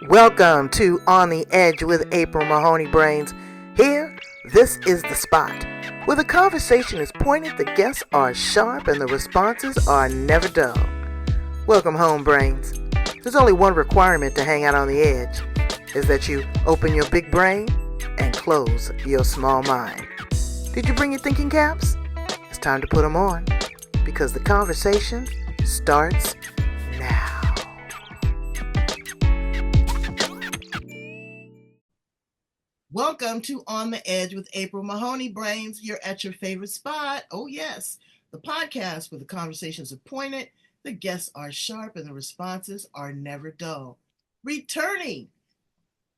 Welcome to On the Edge with April Mahoney Brains. Here, this is the spot where the conversation is pointed, the guests are sharp, and the responses are never dull. Welcome home, Brains. There's only one requirement to hang out on the edge, is that you open your big brain and close your small mind. Did you bring your thinking caps? It's time to put them on, because the conversation starts now. Welcome to On the Edge with April Mahoney Brains. You're at your favorite spot. Oh, yes. The podcast where the conversations are pointed, the guests are sharp, and the responses are never dull. Returning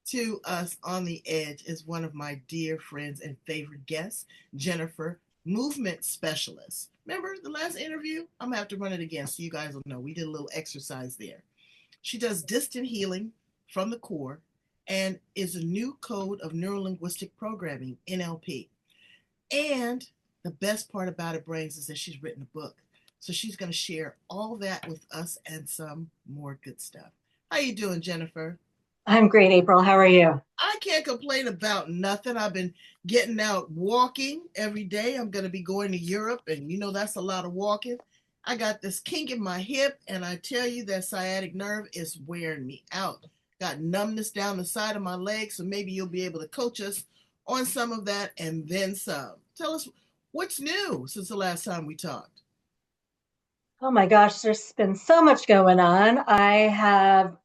to us on the edge is one of my dear friends and favorite guests, Jennifer, movement specialist. Remember the last interview? I'm going to have to run it again so you guys will know. We did a little exercise there. She does distant healing from the core and is a new code of neurolinguistic programming, NLP. And the best part about it, Brains, is that she's written a book. So she's going to share all that with us and some more good stuff. How you doing, Jennifer? I'm great, April. How are you? I can't complain about nothing. I've been getting out walking every day. I'm going to be going to Europe, and you know that's a lot of walking. I got this kink in my hip, and I tell you that sciatic nerve is wearing me out. Got numbness down the side of my leg, so maybe you'll be able to coach us on some of that and then some. Tell us what's new since the last time we talked. Oh my gosh, there's been so much going on. I have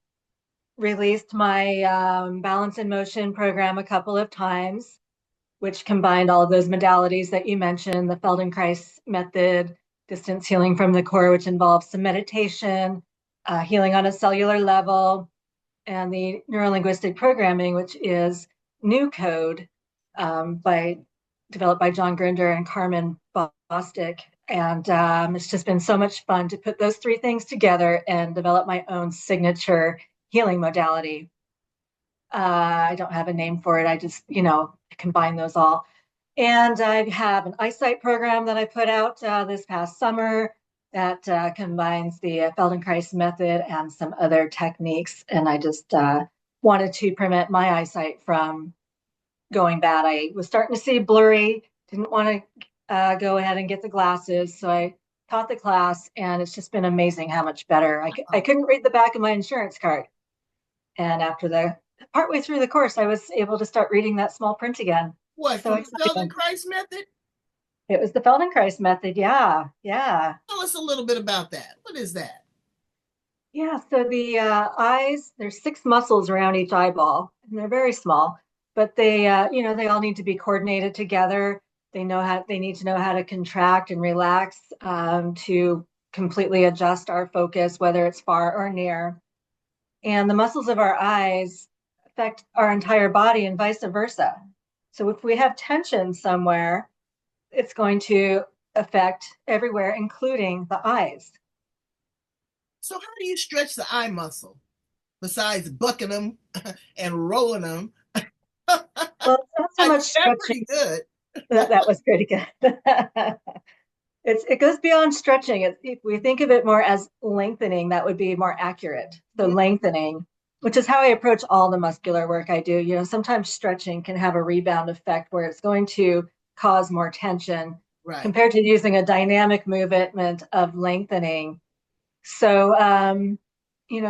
released my Balance in Motion program a couple of times, which combined all of those modalities that you mentioned, the Feldenkrais Method, distance healing from the core, which involves some meditation, healing on a cellular level, and the neurolinguistic programming, which is new code developed by John Grinder and Carmen Bostic. And it's just been so much fun to put those three things together and develop my own signature healing modality. I don't have a name for it. I just, combine those all. And I have an eyesight program that I put out this past summer that combines the Feldenkrais method and some other techniques. And I just wanted to prevent my eyesight from going bad. I was starting to see blurry, didn't want to go ahead and get the glasses. So I taught the class, and it's just been amazing how much better. I couldn't read the back of my insurance card. And after partway through the course, I was able to start reading that small print again. What, So from the exciting. Feldenkrais method? It was the Feldenkrais method. Yeah. Yeah. Tell us a little bit about that. What is that? Yeah. So the eyes, there's 6 muscles around each eyeball, and they're very small, but they all need to be coordinated together. They need to know how to contract and relax to completely adjust our focus, whether it's far or near. And the muscles of our eyes affect our entire body and vice versa. So if we have tension somewhere, it's going to affect everywhere, including the eyes. So how do you stretch the eye muscle besides bucking them and rolling them? Well, it's not so much That's stretching. pretty good. That was pretty good. It goes beyond stretching. If we think of it more as lengthening, that would be more accurate. So lengthening, which is how I approach all the muscular work I do. Sometimes stretching can have a rebound effect where it's going to cause more tension, right, compared to using a dynamic movement of lengthening. So,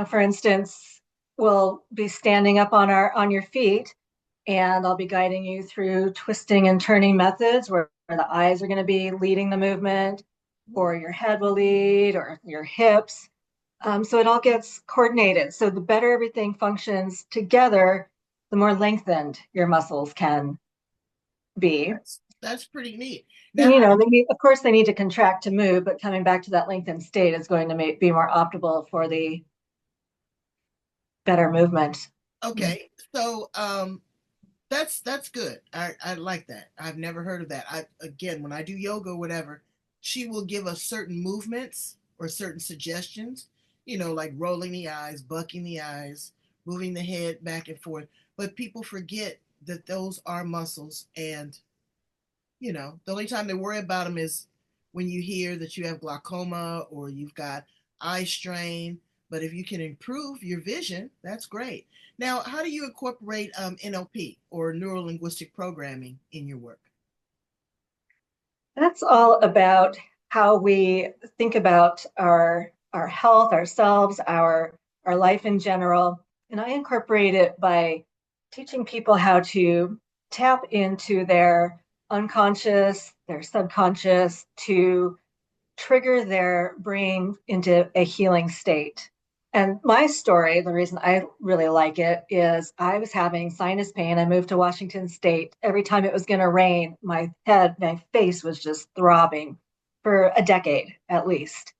for instance, we'll be standing up on your feet, and I'll be guiding you through twisting and turning methods where the eyes are going to be leading the movement, or your head will lead, or your hips. So it all gets coordinated. So the better everything functions together, the more lengthened your muscles can be. That's pretty neat. Now, of course, they need to contract to move, but coming back to that lengthened state is going to be more optimal for the better movement. Okay, so that's good. I like that. I've never heard of that. Again, when I do yoga or whatever, she will give us certain movements or certain suggestions, like rolling the eyes, bucking the eyes, moving the head back and forth. But people forget that those are muscles, and the only time they worry about them is when you hear that you have glaucoma or you've got eye strain. But if you can improve your vision, that's great. Now, how do you incorporate NLP or neuro linguistic programming in your work? That's all about how we think about our health, ourselves, our life in general. And I incorporate it by teaching people how to tap into their unconscious, their subconscious, to trigger their brain into a healing state. And my story, the reason I really like it is I was having sinus pain. I moved to Washington State. Every time it was going to rain, my head, my face was just throbbing for a decade at least.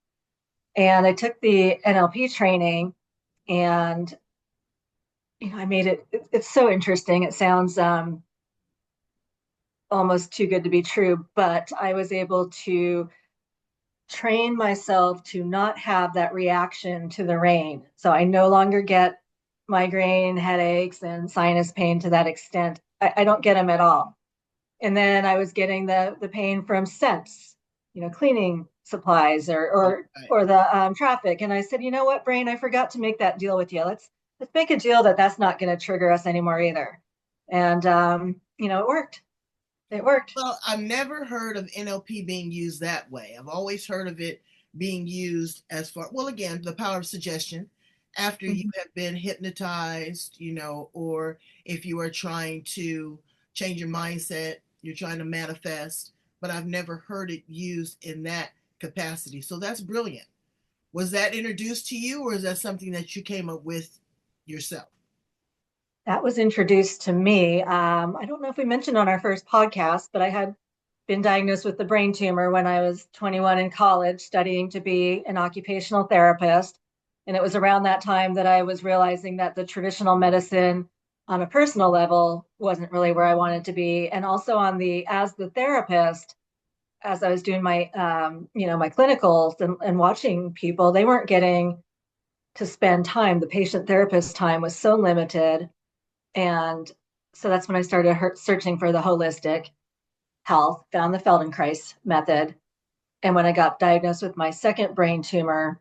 And I took the NLP training and I made it's so interesting. It sounds almost too good to be true, but I was able to train myself to not have that reaction to the rain. So I no longer get migraine headaches and sinus pain to that extent. I don't get them at all. And then I was getting the pain from scents, cleaning supplies Right. or the traffic. And I said, you know what, brain, I forgot to make that deal with you. Let's make a deal that that's not going to trigger us anymore either. And it worked. It worked. Well, I've never heard of NLP being used that way. I've always heard of it being used as far, well, again, the power of suggestion after you Mhm. have been hypnotized, or if you are trying to change your mindset, you're trying to manifest, but I've never heard it used in that capacity. So that's brilliant. Was that introduced to you, or is that something that you came up with yourself? That was introduced to me. I don't know if we mentioned on our first podcast, but I had been diagnosed with the brain tumor when I was 21 in college, studying to be an occupational therapist. And it was around that time that I was realizing that the traditional medicine on a personal level wasn't really where I wanted to be. And also as the therapist, as I was doing my clinicals and watching people, they weren't getting to spend time. The patient therapist time was so limited, and so that's when I started searching for the holistic health, found the Feldenkrais method. And when I got diagnosed with my second brain tumor,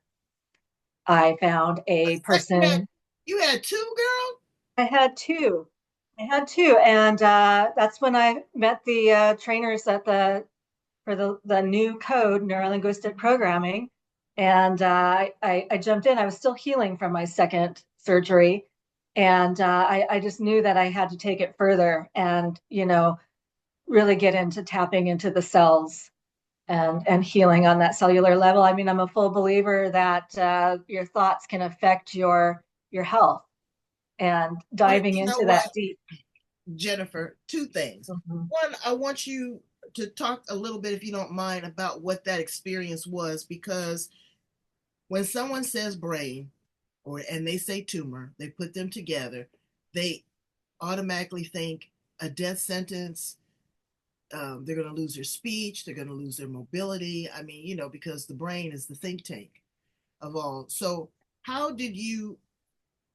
I found a You had person. you had two, girl. I had two. I had two. And that's when I met the trainers for the new code, neurolinguistic programming. And I jumped in. I was still healing from my second surgery. And I just knew that I had to take it further and, really get into tapping into the cells and healing on that cellular level. I mean, I'm a full believer that your thoughts can affect your health and Well, diving you know into what, that deep. Jennifer, two things. Mhm. One, I want you to talk a little bit, if you don't mind, about what that experience was, because when someone says brain and they say tumor, they put them together, they automatically think a death sentence. They're going to lose their speech. They're going to lose their mobility. I mean, because the brain is the think tank of all. So, how did you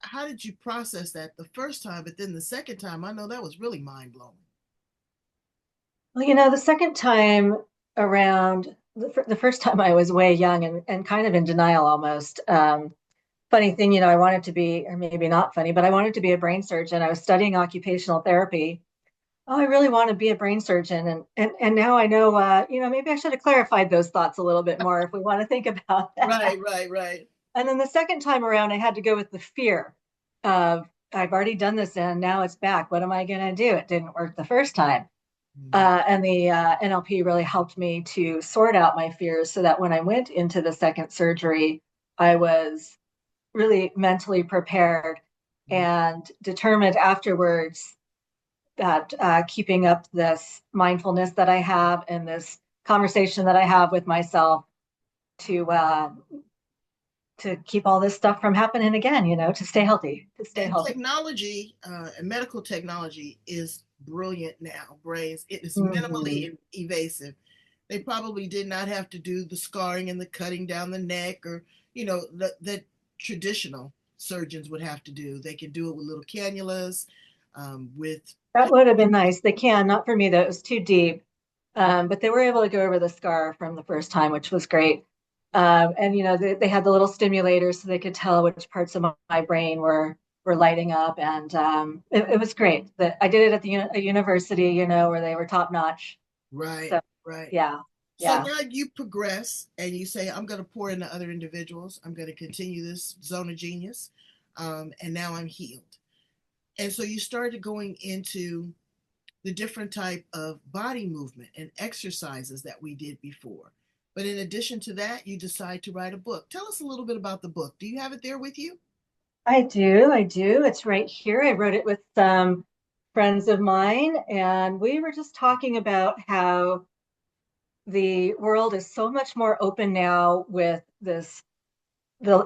how did you process that the first time, but then the second time, I know that was really mind blowing. Well, the second time around, the first time I was way young and kind of in denial almost. Funny thing, I wanted to be, or maybe not funny, but I wanted to be a brain surgeon. I was studying occupational therapy. Oh, I really want to be a brain surgeon. And now I know, maybe I should have clarified those thoughts a little bit more if we want to think about that. Right, right, right. And then the second time around, I had to go with the fear of I've already done this and now it's back. What am I going to do? It didn't work the first time. Mm. And the NLP really helped me to sort out my fears so that when I went into the second surgery, I was really mentally prepared and determined afterwards that keeping up this mindfulness that I have and this conversation that I have with myself to keep all this stuff from happening again, to stay healthy, to stay And healthy. technology and medical technology is brilliant now. Brains, it is Mhm. minimally invasive. They probably did not have to do the scarring and the cutting down the neck, or that traditional surgeons would have to do. They can do it with little cannulas, with That would have been nice. They can, not for me though. It was too deep. But they were able to go over the scar from the first time, which was great. And they had the little stimulators so they could tell which parts of my brain were lighting up, and it was great. That I did it at a university, where they were top notch. Right, So right. yeah, So yeah, now you progress and you say, I'm going to pour into other individuals. I'm going to continue this zone of genius. And now I'm healed. And so you started going into the different type of body movement and exercises that we did before. But in addition to that, you decide to write a book. Tell us a little bit about the book. Do you have it there with you? I do. It's right here. I wrote it with some friends of mine, and we were just talking about how the world is so much more open now with the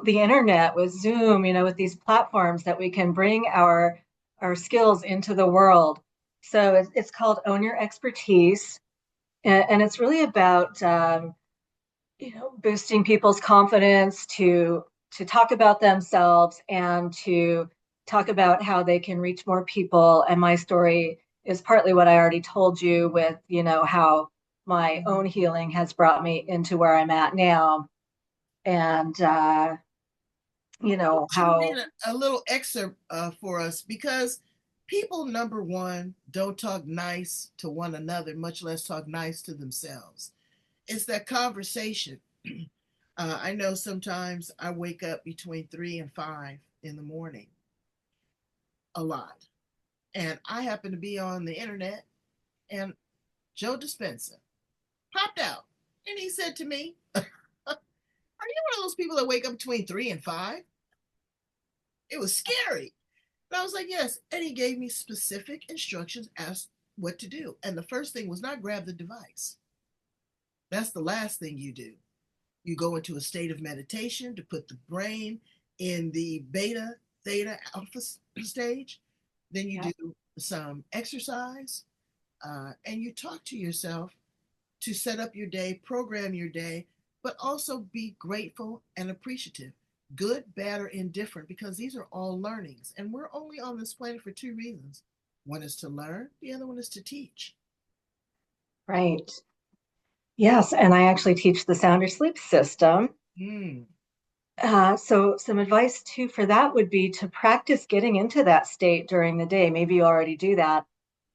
internet, with Zoom, with these platforms that we can bring our skills into the world. So it's called Own Your Expertise, and it's really about boosting people's confidence to talk about themselves and to talk about how they can reach more people. And my story is partly what I already told you with, how my own healing has brought me into where I'm at now. And, I want you to read how, a little excerpt for us because people, number one, don't talk nice to one another, much less talk nice to themselves. It's that conversation. I know sometimes I wake up between 3 and 5 in the morning a lot. And I happen to be on the internet, and Joe Dispenza popped out. And he said to me, Are you one of those people that wake up between 3 and 5? It was scary. And I was like, Yes. And he gave me specific instructions as what to do. And the first thing was not grab the device. That's the last thing you do. You go into a state of meditation to put the brain in the beta, theta, alpha stage. Then you yeah, do some exercise and you talk to yourself to set up your day, program your day, but also be grateful and appreciative, good, bad, or indifferent, because these are all learnings. And we're only on this planet for two reasons: one is to learn, the other one is to teach. right. Yes. And I actually teach the sounder sleep system. Mm. So some advice too for that would be to practice getting into that state during the day. Maybe you already do that,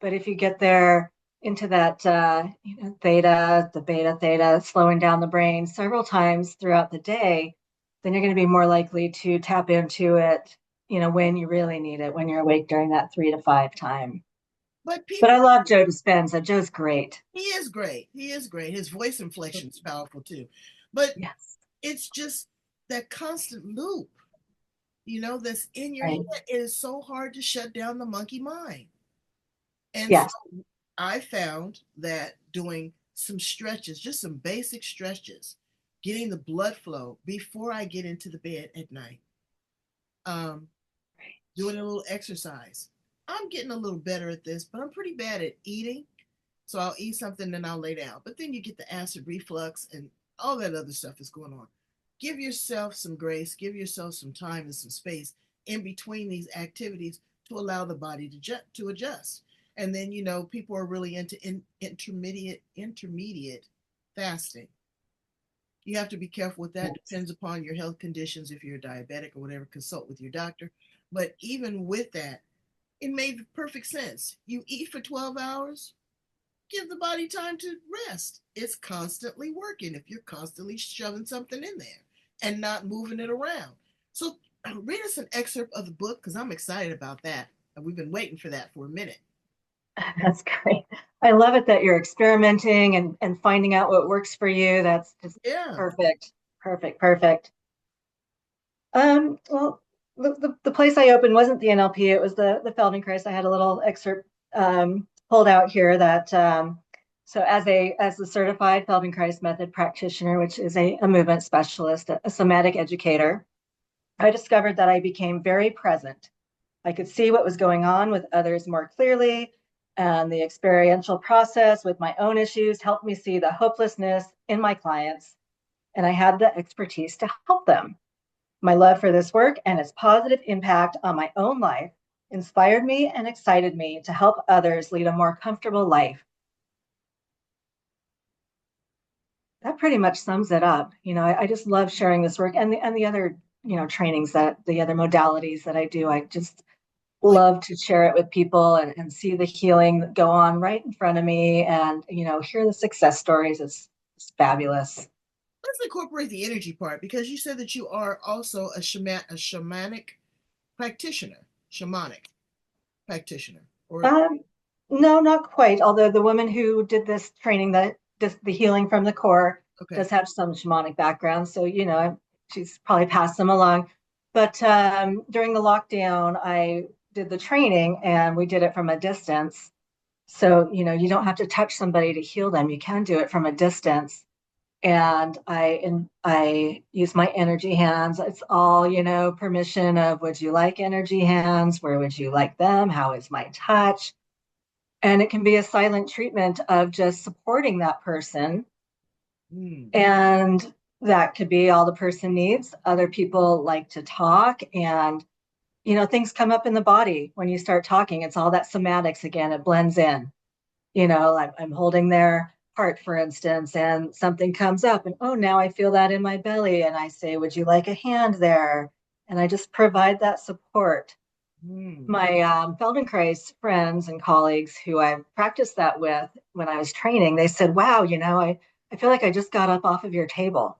but if you get there into that theta, the beta theta, slowing down the brain several times throughout the day, then you're going to be more likely to tap into it, when you really need it, when you're awake during that 3 to 5 time. But But I people, love Joe Dispenza. Joe's great. he is great. He is great. His voice inflection is powerful too. But Yes. it's just that constant loop, that's in your head. Right. It is so hard to shut down the monkey mind. And so Yes. I found that doing some stretches, just some basic stretches, getting the blood flow before I get into the bed at night, um, doing a little exercise. I'm getting a little better at this, but I'm pretty bad at eating. So I'll eat something, then I'll lay down. But then you get the acid reflux and all that other stuff is going on. Give yourself some grace, give yourself some time and some space in between these activities to allow the body to adjust. And then, people are really into intermediate fasting. You have to be careful with that. Yes. Depends upon your health conditions. If you're diabetic or whatever, consult with your doctor. But even with that, it made perfect sense. You eat for 12 hours, give the body time to rest. It's constantly working if you're constantly shoving something in there and not moving it around. So, read us an excerpt of the book because I'm excited about that. And we've been waiting for that for a minute. That's great. I love it that you're experimenting and finding out what works for you. That's just Yeah. perfect. Perfect. Perfect. Well, the place I opened wasn't the NLP, it was the Feldenkrais. I had a little excerpt pulled out here that so as the certified Feldenkrais Method practitioner, which is a movement specialist, a somatic educator, I discovered that I became very present. I could see what was going on with others more clearly, and the experiential process with my own issues helped me see the hopelessness in my clients, and I had the expertise to help them. My love for this work and its positive impact on my own life inspired me and excited me to help others lead a more comfortable life. that pretty much sums it up. I just love sharing this work and the other, trainings that the other modalities that I do. I just Well, love to share it with people and see the healing go on right in front of me and, hear the success stories. It's fabulous. let's incorporate the energy part because you said that you are also a shamanic practitioner, shamanic practitioner, or Um, no, not quite. Although the woman who did this training, that does the healing from the core, okay. does have some shamanic background. So, she's probably passed them along. But during the lockdown, I did the training and we did it from a distance. So, you don't have to touch somebody to heal them. You can do it from a distance. And I use my energy hands. It's all, permission of would you like energy hands? Where would you like them? How is my touch? And it can be a silent treatment of just supporting that person. Hmm. And that could be all the person needs. Other people like to talk, and, things come up in the body when you start talking. It's all that somatics again, it blends in. I'm holding their heart, for instance, and something comes up, and oh, now I feel that in my belly. And I say, would you like a hand there? And I just provide that support. Hmm. My Feldenkrais friends and colleagues who I've practiced that with when I was training, they said, wow, I feel like I just got up off of your table.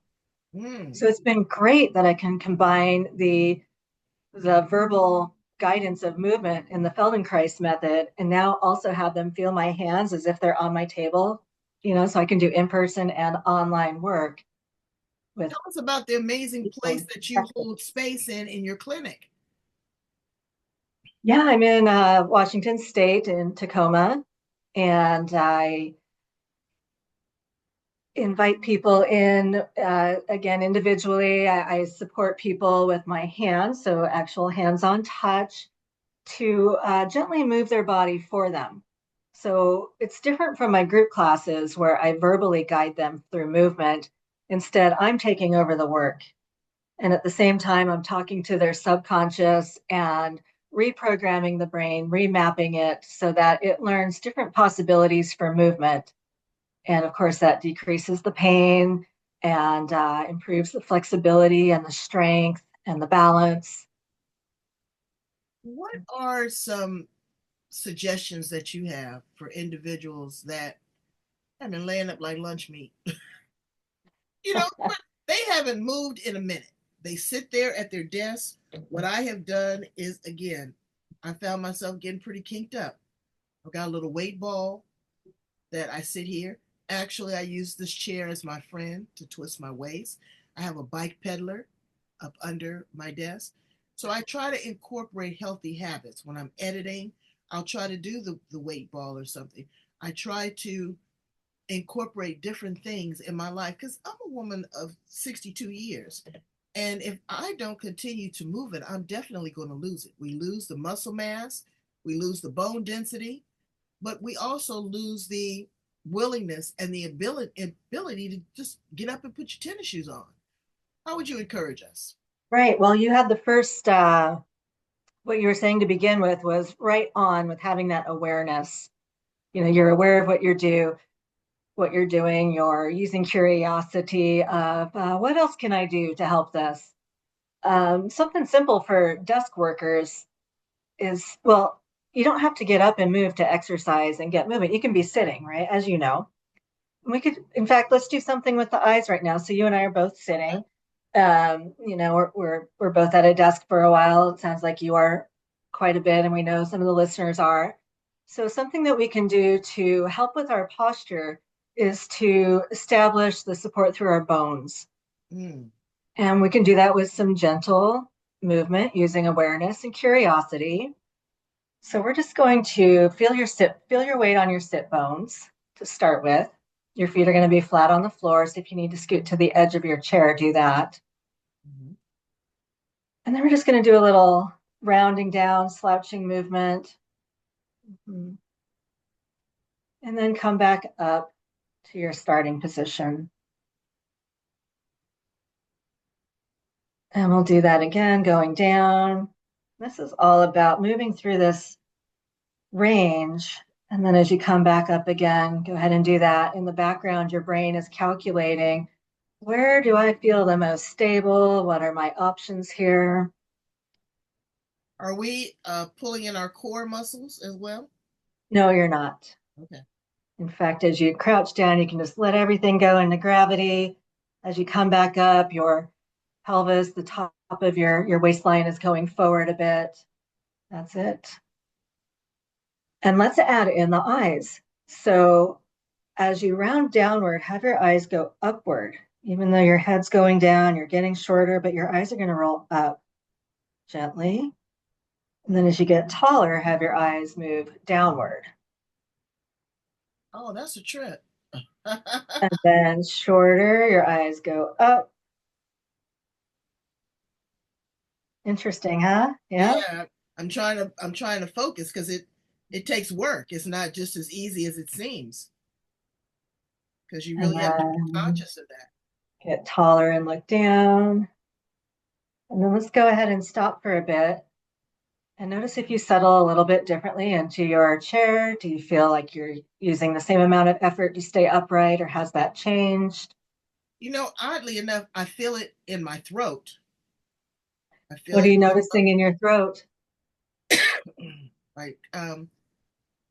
Hmm. So it's been great that I can combine the verbal guidance of movement in the Feldenkrais method and now also have them feel my hands as if they're on my table, so I can do in-person and online work with Tell us about the amazing place people. that you hold space in your clinic. Yeah, I'm in Washington State in Tacoma, and I invite people in again individually. I support people with my hands, so actual hands-on touch to gently move their body for them. So it's different from my group classes where I verbally guide them through movement. Instead, I'm taking over the work. And at the same time, I'm talking to their subconscious and reprogramming the brain, remapping it so that it learns different possibilities for movement. And of course, that decreases the pain and improves the flexibility and the strength and the balance. What are some suggestions that you have for individuals that have been laying up like lunch meat? You know, they haven't moved in a minute. They sit there at their desk. What I have done is, again, I found myself getting pretty kinked up. I've got a little weight ball that I sit here. Actually, I use this chair as my friend to twist my waist. I have a bike peddler up under my desk. So I try to incorporate healthy habits. When I'm editing, I'll try to do the weight ball or something. I try to incorporate different things in my life because I'm a woman of 62 years. And if I don't continue to move it, I'm definitely going to lose it. We lose the muscle mass, we lose the bone density, but we also lose the willingness and the ability to just get up and put your tennis shoes on. How would you encourage us? Right. Well, you had the first, what you were saying to begin with was right on with having that awareness. You're aware of what you're doing, you're using curiosity of what else can I do to help this? Something simple for desk workers is, well, you don't have to get up and move to exercise and get moving. You can be sitting, right? As you know. We could, in fact, let's do something with the eyes right now. So you and I are both sitting. We're both at a desk for a while. It sounds like you are quite a bit, and we know some of the listeners are. So something that we can do to help with our posture is to establish the support through our bones. Mm. And we can do that with some gentle movement using awareness and curiosity. So we're just going to feel your weight on your sit bones to start with. Your feet are going to be flat on the floor. So if you need to scoot to the edge of your chair, do that. Mhm. And then we're just going to do a little rounding down, slouching movement. Mhm. And then come back up to your starting position. And we'll do that again, going down. This is all about moving through this range And then as you come back up again, go ahead and do that. In the background, your brain is calculating, where do I feel the most stable? What are my options here? Are we pulling in our core muscles as well? No, you're not. Okay. In fact, as you crouch down, you can just let everything go into gravity. As you come back up, your pelvis, the top of your waistline is going forward a bit. That's it. And let's add in the eyes. So as you round downward, have your eyes go upward. Even though your head's going down, you're getting shorter, but your eyes are going to roll up gently. And then as you get taller, have your eyes move downward. Oh, that's a trip. And then shorter, your eyes go up. Interesting, huh? Yeah. Yeah, I'm trying to focus because it takes work. It's not just as easy as it seems because you And really have to be then conscious of that. get taller and look down. And then let's go ahead and stop for a bit. And notice if you settle a little bit differently into your chair. Do you feel like you're using the same amount of effort to stay upright, or has that changed? Oddly enough, I feel it in my throat. I feel What are it you noticing in your throat? like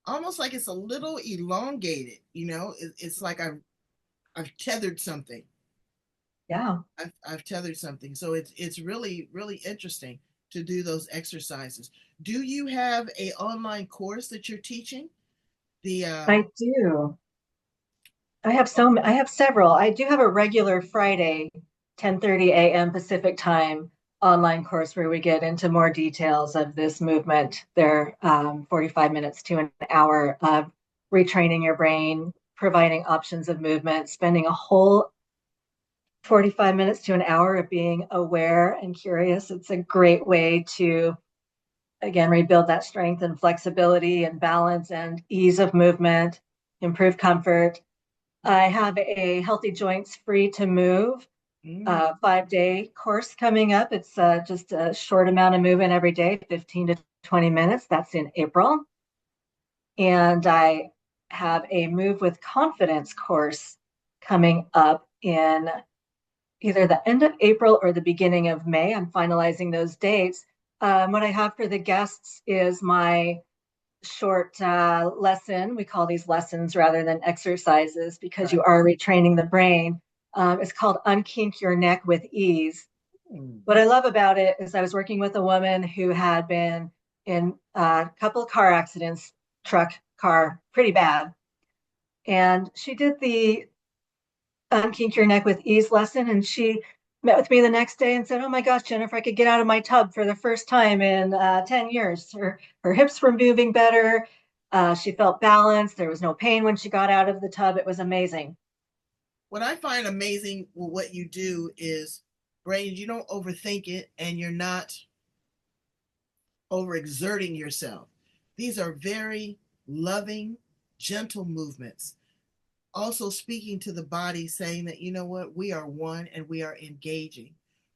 almost like it's a little elongated. It's like I've tethered something. Yeah. I've tethered something. So it's really really interesting to do those exercises. Do you have a online course that you're teaching? The I do. I have several. I do have a regular Friday, 10:30 a.m. Pacific time online course where we get into more details of this movement. They're 45 minutes to an hour of retraining your brain, providing options of movement, spending a whole 45 minutes to an hour of being aware and curious. It's a great way to, again, rebuild that strength and flexibility and balance and ease of movement, improve comfort. I have a Healthy Joints Free to Move mm, 5-day course coming up. It's just a short amount of movement every day, 15 to 20 minutes. That's in April. And I have a Move with Confidence course coming up in either the end of April or the beginning of May. I'm finalizing those dates. What I have for the guests is my short lesson. We call these lessons rather than exercises because right. you are retraining the brain. It's called Unkink Your Neck with Ease. Mm. What I love about it is I was working with a woman who had been in a couple of car accidents, truck, car, pretty bad. And she did the Unkink Your Neck with Ease lesson. And she met with me the next day and said, "Oh my gosh, Jennifer, I could get out of my tub for the first time in 10 years. Her hips were moving better. She felt balanced. There was no pain when she got out of the tub. It was amazing." What I find amazing with what you do is, brain, you don't overthink it and you're not overexerting yourself. These are very loving, gentle movements. Also speaking to the body, saying that, you know what, we are one and we are engaging.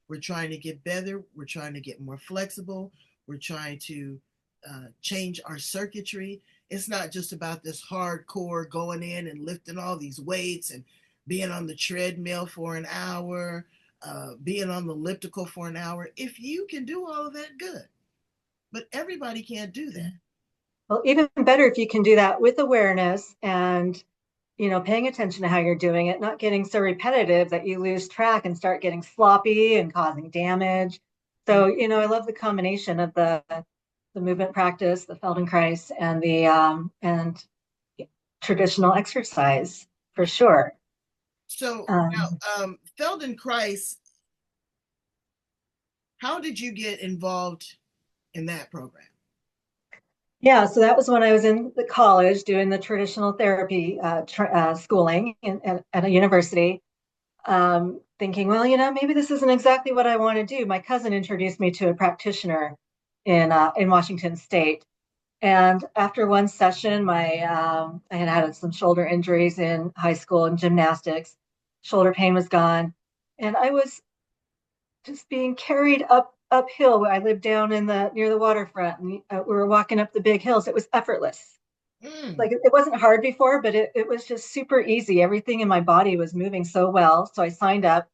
We're trying to get better. We're trying to get more flexible. We're trying to change our circuitry. It's not just about this hardcore going in and lifting all these weights and being on the treadmill for an hour, being on the elliptical for an hour. If you can do all of that, good. But everybody can't do that. Well, even better if you can do that with awareness and paying attention to how you're doing it, not getting so repetitive that you lose track and start getting sloppy and causing damage. So, I love the combination of the movement practice, the Feldenkrais, and the and traditional exercise for sure. So Um, now, Feldenkrais, how did you get involved in that program? yeah, so that was when I was in the college doing the traditional therapy schooling at a university. Thinking, well, maybe this isn't exactly what I want to do. My cousin introduced me to a practitioner in Washington State, and after one session, I had some shoulder injuries in high school and gymnastics. Shoulder pain was gone, and I was just being carried uphill. I lived down in the near the waterfront, and we were walking up the big hills. It was effortless. Mm. Like it wasn't hard before, but it was just super easy. Everything in my body was moving so well. So I signed up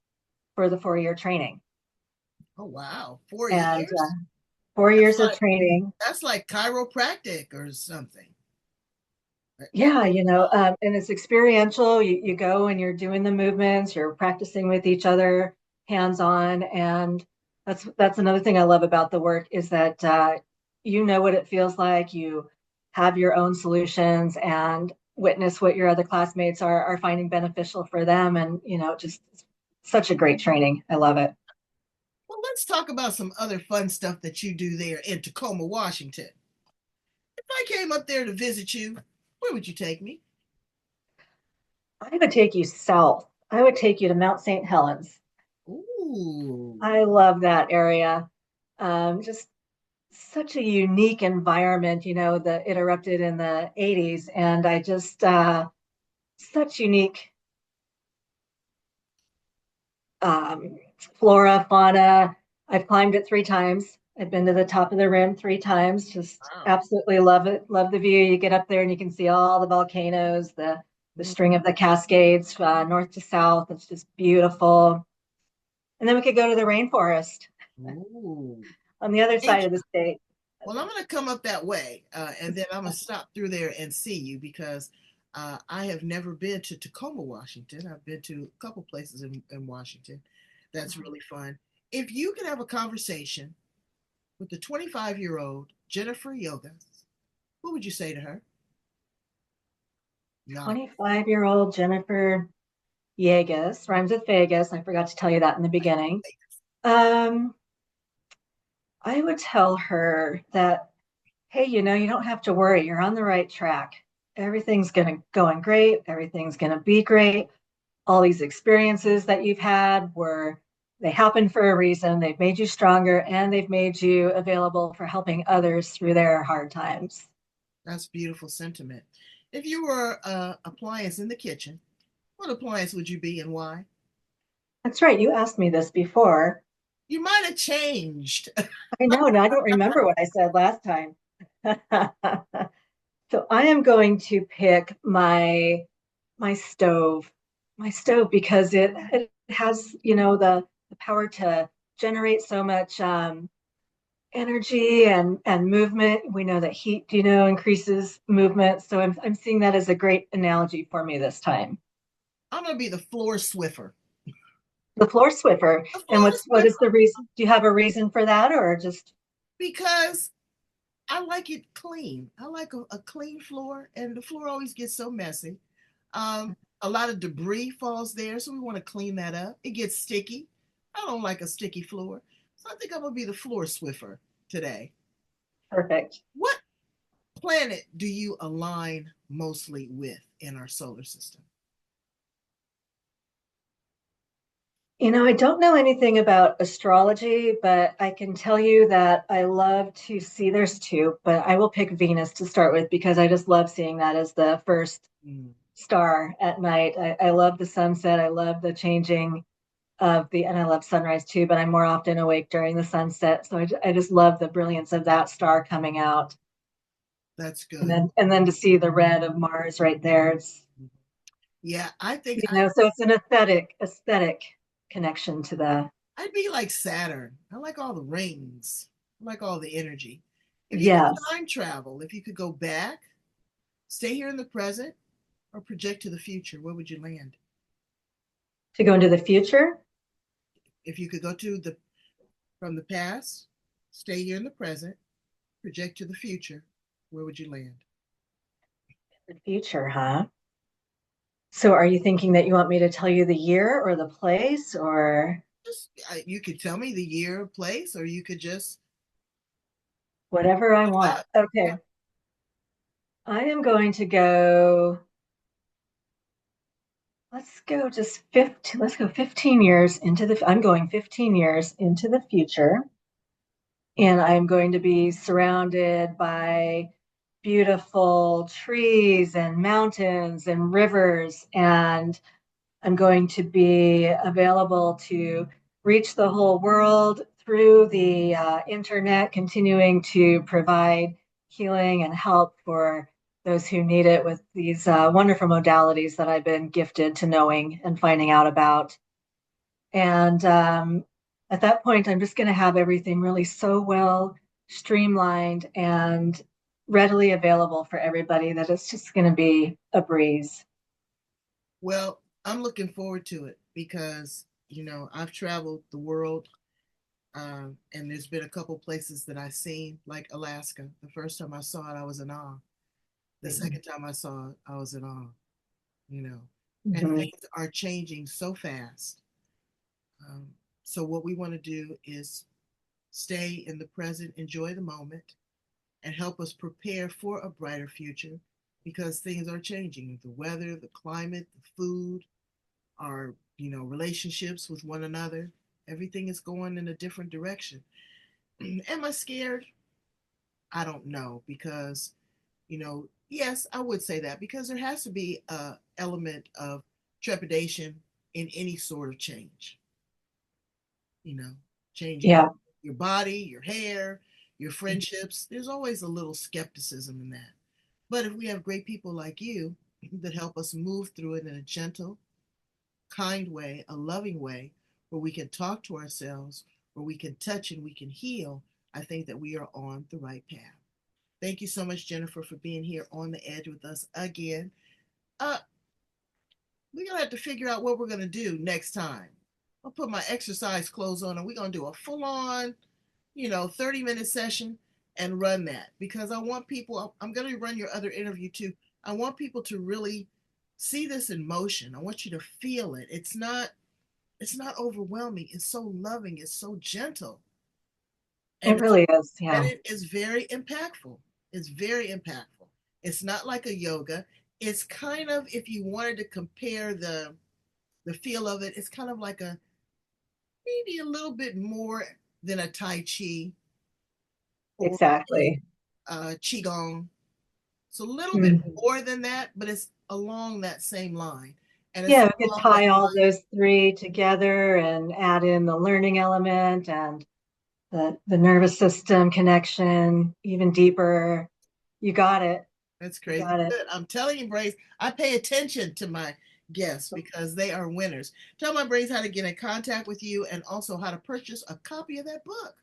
for the 4-year training. Oh wow, 4 And years? 4 years That's of like training. that's like chiropractic or something. That Yeah, and it's experiential. You go and you're doing the movements, you're practicing with each other, hands on, and that's another thing I love about the work is that you know what it feels like. You have your own solutions and witness what your other classmates are finding beneficial for them, and just such a great training. I love it. well, let's talk about some other fun stuff that you do there in Tacoma, Washington. If I came up there to visit you, where would you take me? I would take you south. I would take you to Mount St. Helens. Ooh. I love that area. Just such a unique environment, that it erupted in the 80s. And I just, such unique flora, fauna. I've climbed it 3 times. I've been to the top of the rim 3 times. Just Wow. absolutely love it. Love the view. You get up there and you can see all the volcanoes, the string of the Cascades, north to south. It's just beautiful. And then we could go to the rainforest Ooh. on the other side of the state. Well, I'm going to come up that way, and then I'm going to stop through there and see you because I have never been to Tacoma, Washington. I've been to a couple places in Washington. That's really fun. If you could have a conversation with the 25-year-old Jennifer Yagos, what would you say to her? No. 25-year-old Jennifer Yagos, rhymes with Vegas. I forgot to tell you that in the beginning. Um, I would tell her that, hey, you don't have to worry. You're on the right track. Everything's going great. Everything's gonna be great. All these experiences that you've had they happen for a reason. They've made you stronger and they've made you available for helping others through their hard times. That's beautiful sentiment. If you were appliance in the kitchen, what appliance would you be and why? That's right. You asked me this before. You might have changed. I know, and I don't remember what I said last time. So I am going to pick my stove, my stove because it has, the power to generate so much energy and movement. We know that heat, increases movement. So I'm seeing that as a great analogy for me this time. I'm going to be the floor swiffer. The floor swiffer. The And floor what is swiffer the reason? Do you have a reason for that or just because I like it clean. I like a clean floor, and the floor always gets so messy. A lot of debris falls there, so we want to clean that up. It gets sticky. I don't like a sticky floor, so I think I'm gonna be the floor swiffer today. perfect? What planet do you align mostly with in our solar system? I don't know anything about astrology, but I can tell you that I love to see there's two, but I will pick Venus to start with because I just love seeing that as the first Mm, star at night. I love the sunset. I love the changing and I love sunrise too, but I'm more often awake during the sunset. So I just love the brilliance of that star coming out. that's And good. then to see the red of Mars right there. It's, Yeah, I think so it's an aesthetic connection to the, I'd be like Saturn. I like all the rings. I like all the energy. If you could yes, time travel, if you could go back, stay here in the present, or project to the future, where would you land? to go into the future. If you could go to the from the past, stay here in the present, project to the future, where would you land? The future, huh? So are you thinking that you want me to tell you the year or the place or Just you could tell me the year, place, or you could just whatever I look it want? up. Yeah. Okay. I am going to go, let's go 15 years I'm going 15 years into the future. And I'm going to be surrounded by beautiful trees and mountains and rivers. And I'm going to be available to reach the whole world through the internet, continuing to provide healing and help for those who need it with these wonderful modalities that I've been gifted to knowing and finding out about. And at that point, I'm just going to have everything really so well streamlined and readily available for everybody that it's just going to be a breeze. Well, I'm looking forward to it because, I've traveled the world, and there's been a couple places that I've seen, like Alaska. The first time I saw it, I was in awe. The second time I saw it, I was in awe, you know. And Mm-hmm. things are changing so fast. Um, so, what we want to do is stay in the present, enjoy the moment, and help us prepare for a brighter future because things are changing. The weather, the climate, the food, our, relationships with one another, everything is going in a different direction. Am I scared? I don't know because, yes, I would say that because there has to be a element of trepidation in any sort of change, you know, changing Yeah, your body, your hair, your friendships. There's always a little skepticism in that. But if we have great people like you that help us move through it in a gentle, kind way, a loving way, where we can talk to ourselves, where we can touch and we can heal, I think that we are on the right path. Thank you so much, Jennifer, for being here on the edge with us again. Uh, we're gonna have to figure out what we're gonna do next time. I'll put my exercise clothes on and we're gonna do a full-on, 30-minute session and run that because I want people, I'm gonna run your other interview too. I want people to really see this in motion. I want you to feel it. It's not overwhelming. It's so loving. It's so gentle. it And really is. and Yeah, it is very impactful. It's very impactful. It's not like a yoga. It's kind of, if you wanted to compare the feel of it, it's kind of like a maybe a little bit more than a Tai Chi or exactly. a Qigong. It's a little bit Mhm. more than that, but it's along that same line. And it's Yeah, we could along that tie all line. those three together and add in the learning element and the nervous system connection even deeper. You got it. That's You crazy got it. good. I'm telling you, Brace, I pay attention to my guests because they are winners. Tell my Brace how to get in contact with you and also how to purchase a copy of that book.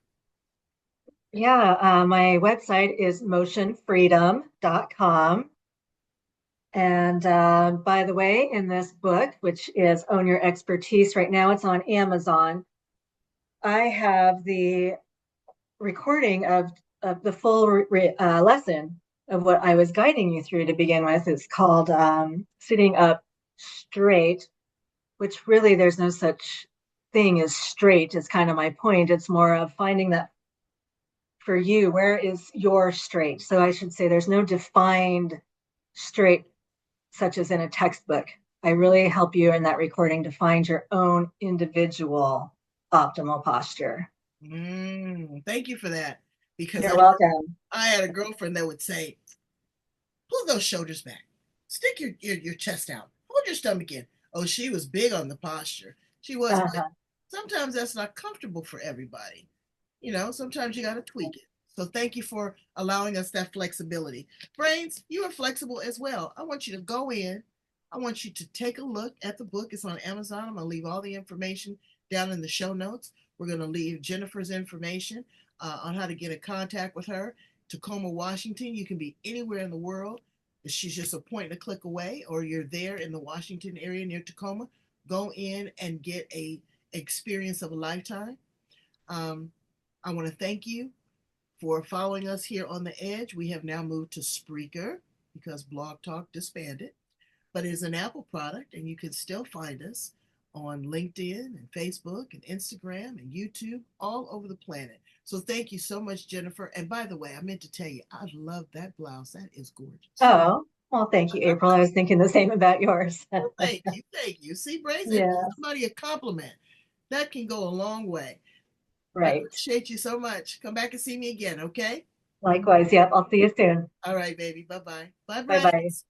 Yeah, my website is motionfreedom.com. And by the way, in this book, which is Own Your Expertise, right now it's on Amazon. I have the recording of the full lesson of what I was guiding you through to begin with. It's called Sitting Up Straight, which really there's no such thing as straight, is kind of my point. It's more of finding that for you, where is your straight? So I should say there's no defined straight such as in a textbook. I really help you in that recording to find your own individual optimal posture. Thank you for that because You're welcome. I had a girlfriend that would say, pull those shoulders back, stick your chest out, hold your stomach in. Oh, she was big on the posture. She was, but Uh-huh. sometimes that's not comfortable for everybody. Sometimes you got to tweak it. So thank you for allowing us that flexibility. Brains, you are flexible as well. I want you to go in. I want you to take a look at the book. It's on Amazon. I'm going to leave all the information down in the show notes. We're going to leave Jennifer's information on how to get in contact with her. Tacoma, Washington. You can be anywhere in the world. She's just a point and a click away, or you're there in the Washington area near Tacoma. Go in and get a experience of a lifetime. Um, I want to thank you for following us here on the Edge. We have now moved to Spreaker because Blog Talk disbanded, but it is an Apple product, and you can still find us on LinkedIn and Facebook and Instagram and YouTube all over the planet. So thank you so much, Jennifer. And by the way, I meant to tell you, I love that blouse. That is gorgeous. Oh, well, thank you, April. I was thinking the same about yours. Well, thank you. Thank you. See, Brace, and give Yeah, somebody a compliment. That can go a long way. I right. appreciate you so much. Come back and see me again, okay? Likewise. Yep. I'll see you soon. All right, baby. Bye bye. Bye, Bye bye. Brace.